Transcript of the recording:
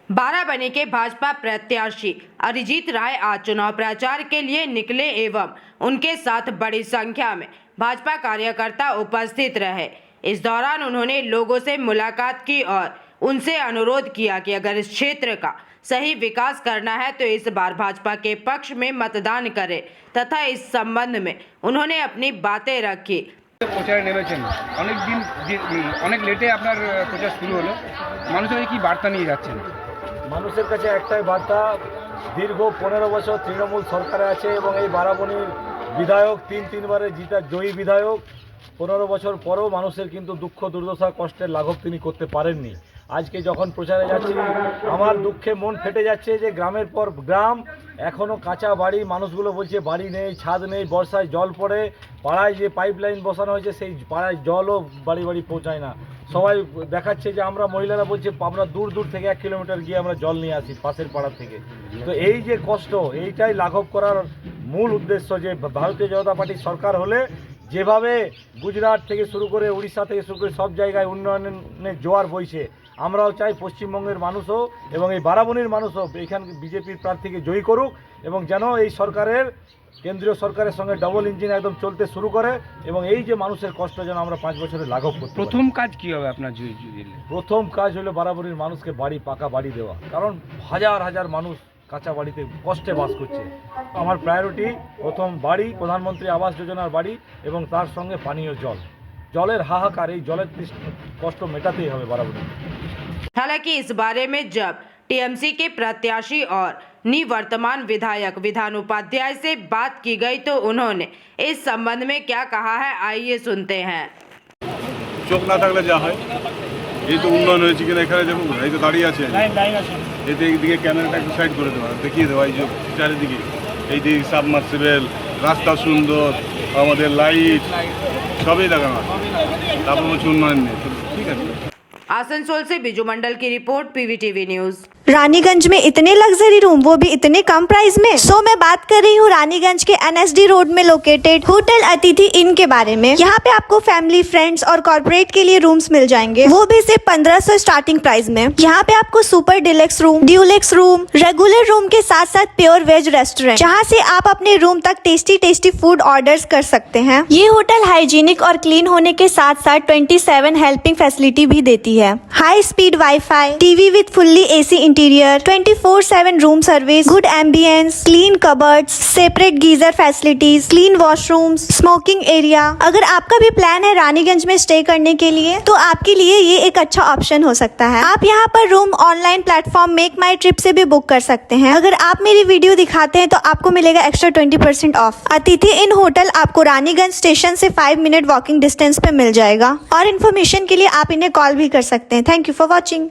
बाराबंकी के भाजपा प्रत्याशी अरिजीत राय आज चुनाव प्रचार के लिए निकले एवं उनके साथ बड़ी संख्या में भाजपा कार्यकर्ता उपस्थित रहे। इस दौरान उन्होंने लोगों से मुलाकात की और उनसे अनुरोध किया कि अगर इस क्षेत्र का सही विकास करना है तो इस बार भाजपा के पक्ष में मतदान करें तथा इस संबंध में उन्होंने अपनी बातें रखी। প্রচারে নেমেছেন অনেক লেটে আপনার প্রচার শুরু হলো, মানুষের কি বার্তা নিয়ে যাচ্ছেন? মানুষের কাছে একটাই বার্তা, দীর্ঘ 15 বছর তৃণমূল সরকারে আছে এবং এই বারাবণীর বিধায়ক তিনবারে জিতা জয়ী বিধায়ক, 15 বছর পরেও মানুষের কিন্তু দুঃখ দুর্দশা কষ্টের লাঘব তিনি করতে পারেননি। আজকে যখন প্রচারে যাচ্ছি আমার দুঃখে মন ফেটে যাচ্ছে যে গ্রামের পর গ্রাম এখনও কাঁচা বাড়ি, মানুষগুলো বলছে বাড়ি নেই, ছাদ নেই, বর্ষায় জল পড়ে, পাড়ায় যে পাইপলাইন বসানো হয়েছে সেই পাড়ায় জলও বাড়ি বাড়ি পৌঁছায় না। সবাই দেখাচ্ছে যে আমরা মহিলারা বলছে আমরা দূর থেকে 1 কিলোমিটার গিয়ে আমরা জল নিয়ে আসি পাশের পাড়া থেকে। তো এই যে কষ্ট, এইটাই লাঘব করার মূল উদ্দেশ্য যে ভারতীয় জনতা পার্টির সরকার হলে যেভাবে গুজরাট থেকে শুরু করে উড়িষ্যা থেকে শুরু করে সব জায়গায় উন্নয়নের জোয়ার বইছে, আমরাও চাই পশ্চিমবঙ্গের মানুষও এবং এই বারাবণীর মানুষও এখানে বিজেপির প্রার্থীকে জয়ী করুক এবং যেন এই সরকারের কেন্দ্রীয় সরকারের সঙ্গে ডবল ইঞ্জিন একদম চলতে শুরু করে এবং এই যে মানুষের কষ্ট যেন আমরা 5 বছরে লাঘব করতে। প্রথম কাজ কি হবে আপনার জয়ী দিলে? প্রথম কাজ হলো বারাবণীর মানুষকে বাড়ি, পাকা বাড়ি দেওয়া, কারণ হাজার মানুষ কাঁচা বাড়িতে কষ্টে বাস করছে। আমার প্রায়োরিটি প্রথম বাড়ি, প্রধানমন্ত্রী আবাস যোজনার বাড়ি এবং তার সঙ্গে পানীয় জল, জলের हाहाकार, এই জলের কষ্ট মেটাতেই হবে বারাবণী। हालांकि इस बारे में जब टीएमसी के प्रत्याशी और निवर्तमान विधायक विधान उपाध्याय से बात की गई तो उन्होंने इस संबंध में क्या कहा है, आइए सुनते हैं। চোখ না থাকলে যা হয়, এই তো উন্নয়ন হয়েছে কিনা এখানে দেখুন, এই তো দাঁড়িয়ে আছে, এতে এইদিকে ক্যামেরাটা একটু সাইড করে দেওয়া, দেখিয়ে দেওয়া এই যে চারিদিকে এই যে সাবমার্সিবল, রাস্তা সুন্দর, আমাদের লাইট সবই দেখানো আছে, তারপর বলছে উন্নয়ন নেই। ঠিক আছে। आसनसोल से बिजू मंडल की रिपोर्ट, पीवीटीवी न्यूज। रानीगंज में इतने लग्जरी रूम, वो भी इतने कम प्राइस में। मैं बात कर रही हूँ रानीगंज के NSD रोड में लोकेटेड होटल अतिथि इन के बारे में। यहाँ पे आपको फैमिली, फ्रेंड्स और कॉर्पोरेट के लिए रूम्स मिल जाएंगे, वो भी सिर्फ 1500 स्टार्टिंग प्राइस में। यहाँ पे आपको super deluxe room, Dulux room, regular room के साथ साथ प्योर वेज रेस्टोरेंट, जहाँ से आप अपने रूम तक टेस्टी फूड ऑर्डर कर सकते हैं। ये होटल हाइजीनिक और क्लीन होने के साथ साथ 27 हेल्पिंग फैसिलिटी भी देती है। High speed wifi, TV with fully AC interior, 24/7 room service, good ambience, clean cupboards, separate geyser facilities, clean washrooms, smoking area. अगर आपका भी प्लान है रानीगंज में स्टे करने के लिए तो आपके लिए ये एक अच्छा ऑप्शन हो सकता है। आप यहाँ पर रूम ऑनलाइन प्लेटफॉर्म मेक माई ट्रिप से भी बुक कर सकते हैं। अगर आप मेरी वीडियो दिखाते हैं तो आपको मिलेगा एक्स्ट्रा 20% ऑफ। अतिथि इन होटल आपको रानीगंज स्टेशन से 5 मिनट वॉकिंग डिस्टेंस पे मिल जाएगा और इन्फॉर्मेशन के लिए आप इन्हें कॉल भी कर सकते हैं। Thank you for watching.